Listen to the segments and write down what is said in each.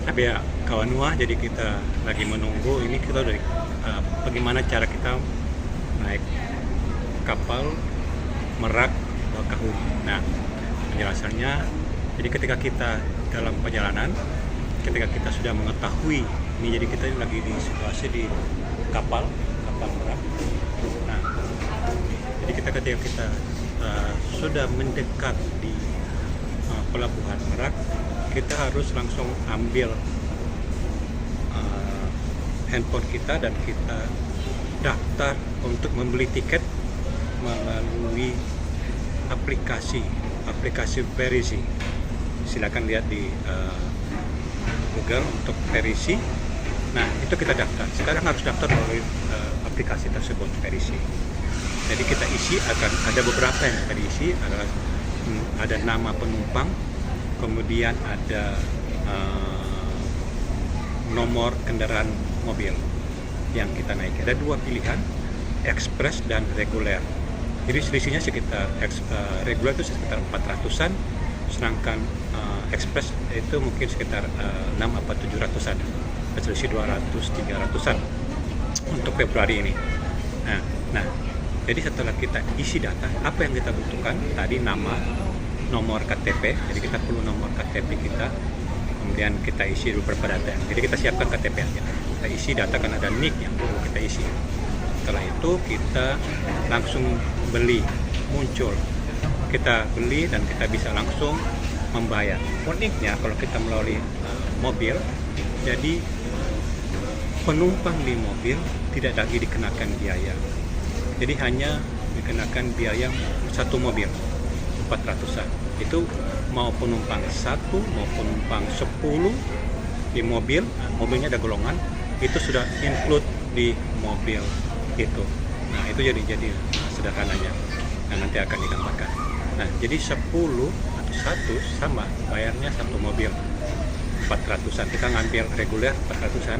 Tapi ya kawan Nuah, jadi kita lagi menunggu ini kita dari bagaimana cara kita naik kapal Merak Bakahuni. Nah, penjelasannya, jadi ketika kita dalam perjalanan, ketika kita sudah mengetahui ini, jadi kita lagi di situasi di kapal Merak. Nah, jadi ketika kita sudah mendekat di pelabuhan Merak, kita harus langsung ambil handphone kita dan kita daftar untuk membeli tiket melalui aplikasi Perisi. Silakan lihat di Google untuk Perisi. Nah, itu kita daftar. Sekarang harus daftar melalui aplikasi tersebut, Perisi. Jadi kita isi, akan ada beberapa yang kita isi, ada nama penumpang, kemudian ada nomor kendaraan mobil yang kita naiki. Ada dua pilihan, ekspres dan reguler. Jadi selisihnya sekitar reguler itu sekitar 400-an, sedangkan ekspres itu mungkin sekitar 6 atau 700-an. Selisih 200-300-an untuk Februari ini. Nah, jadi setelah kita isi data, apa yang kita butuhkan? Tadi nama, nomor KTP, jadi kita perlu nomor KTP kita, kemudian kita isi dulu beberapa data. Jadi kita siapkan KTP aja, kita isi data, kan ada NIK yang perlu kita isi. Setelah itu kita langsung beli, muncul, kita beli dan kita bisa langsung membayar. Uniknya kalau kita melalui mobil, jadi penumpang di mobil tidak lagi dikenakan biaya, jadi hanya dikenakan biaya satu mobil 400-an. Itu mau penumpang 1 mau penumpang 10 di mobil, mobilnya ada golongan, itu sudah include di mobil itu. Nah, itu jadi sederhananya. Nah, nanti akan digambarkan. Nah, jadi 10 atau 1 sama bayarnya satu mobil 400-an. Kita ngambil reguler 400-an.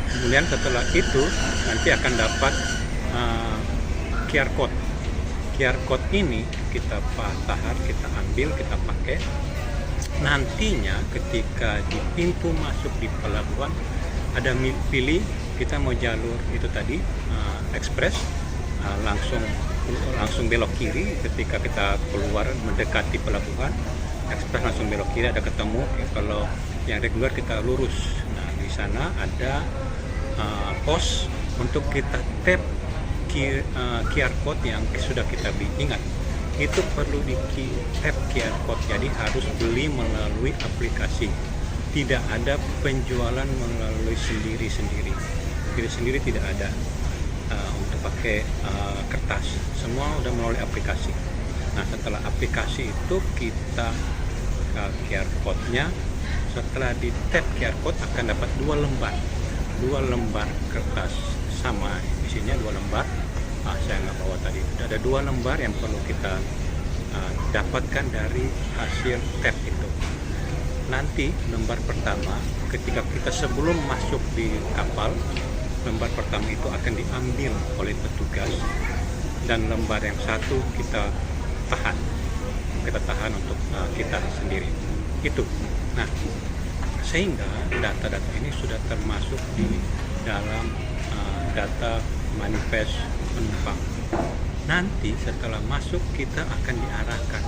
Kemudian setelah itu nanti akan dapat QR code. QR code ini kita tahan, kita ambil, kita pakai. Nantinya ketika di pintu masuk di pelabuhan ada pilih kita mau jalur itu tadi ekspres, langsung belok kiri. Ketika kita keluar mendekati pelabuhan, ekspres langsung belok kiri, ada ketemu. Kalau yang reguler kita lurus. Nah, di sana ada pos untuk kita tap QR code yang sudah kita beli. Ingat, itu perlu di tap QR code, jadi harus beli melalui aplikasi. Tidak ada penjualan melalui sendiri tidak ada untuk pakai kertas, semua udah melalui aplikasi. Nah, setelah aplikasi itu kita QR code-nya, setelah di tap QR code akan dapat dua lembar kertas, sama isinya 2 lembar. Saya nggak bawa tadi. Ada 2 lembar yang perlu kita dapatkan dari hasil tap itu. Nanti lembar pertama, ketika kita sebelum masuk di kapal, lembar pertama itu akan diambil oleh petugas, dan lembar yang satu kita tahan untuk kita sendiri. Itu. Nah, sehingga data-data ini sudah termasuk di dalam data manifest penumpang. Nanti setelah masuk kita akan diarahkan.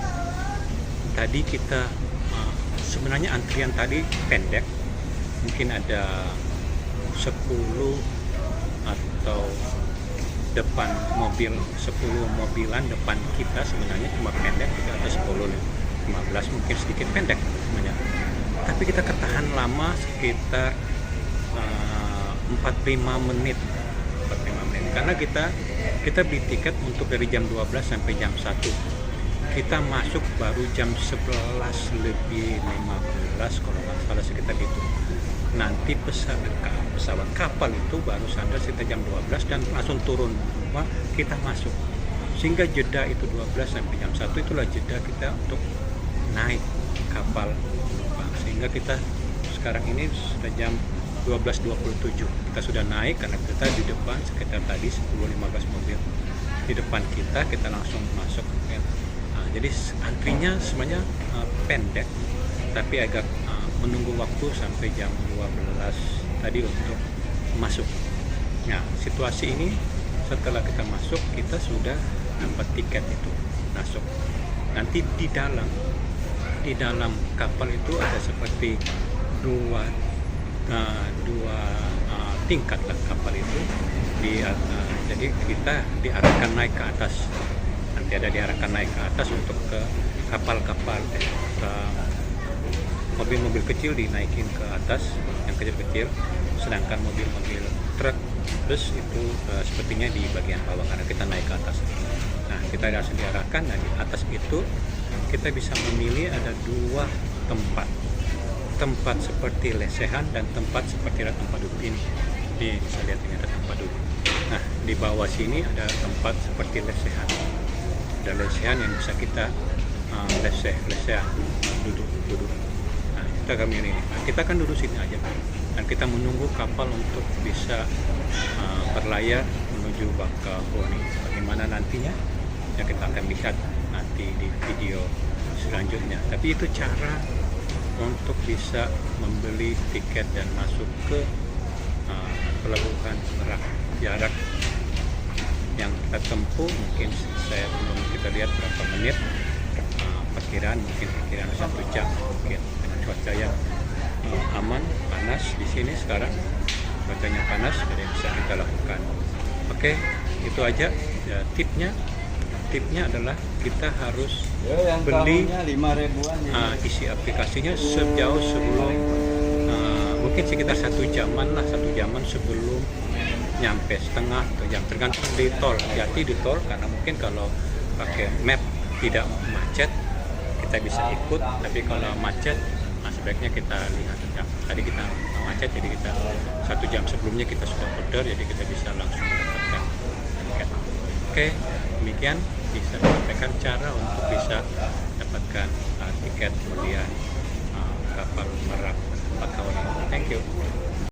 Tadi kita sebenarnya antrian tadi pendek, mungkin ada 10 atau depan mobil, 10 mobilan depan kita sebenarnya cuma pendek, atau 10-15 mungkin sedikit pendek sebenarnya. Tapi kita ketahan lama sekitar 45 menit karena kita beli tiket untuk dari jam 12 sampai jam 1. Kita masuk baru jam 11 lebih 15 kalau nggak salah, sekitar itu. Nanti pesawat kapal itu baru sampai sekitar jam 12 dan langsung turun, kita masuk. Sehingga jeda itu 12 sampai jam 1 itulah jeda kita untuk naik kapal penumpang. Sehingga kita sekarang ini sudah jam 12.27, kita sudah naik karena kita di depan sekitar tadi 10-15 mobil di depan kita langsung masuk ya. Jadi antrinya sebenarnya pendek, tapi agak menunggu waktu sampai jam 12 tadi untuk masuk. Nah, situasi ini setelah kita masuk, kita sudah dapat tiket itu masuk. Nanti di dalam kapal itu ada seperti dua tingkat lah kapal itu. Jadi kita diarahkan naik ke atas. Nanti ada diarahkan naik ke atas untuk ke kapal-kapal, ke mobil-mobil kecil dinaikin ke atas, yang kecil-kecil, sedangkan mobil-mobil truk bus itu sepertinya di bagian bawah karena kita naik ke atas. Nah, kita harus diarahkan. Nah, di atas itu kita bisa memilih ada dua tempat seperti lesehan dan tempat seperti tempat duduk ini. Nih, bisa lihat ini ada tempat duduk. Nah, di bawah sini ada tempat seperti lesehan. Ada lesehan yang bisa kita lesehan duduk. Nah, kita akan milih ini. Nah, kita akan duduk sini aja dan kita menunggu kapal untuk bisa berlayar menuju Bakahuni. Bagaimana nantinya ya kita akan lihat nanti di video selanjutnya. Tapi itu cara untuk bisa membeli tiket dan masuk ke pelabuhan Merak. Jarak yang kita tempuh mungkin kita lihat berapa menit, perkiraan 1 jam mungkin, dengan cuaca yang aman, panas di sini sekarang cuacanya panas, jadi bisa kita lakukan. Oke, itu aja ya, tipnya adalah kita harus beli isi aplikasinya sejauh sebelum mungkin sekitar 1 jaman sebelum nyampe, setengah atau jam, tergantung di tol. Hati-hati di tol karena mungkin kalau pakai map tidak macet kita bisa ikut, tapi kalau macet sebaiknya kita lihat jam. Tadi kita macet, jadi kita 1 jam sebelumnya kita sudah order, jadi kita bisa langsung mendapatkan tiket. Oke, demikian bisa disampaikan cara untuk bisa dapatkan tiket kemudian kapal Merak Bakahuni. Thank you.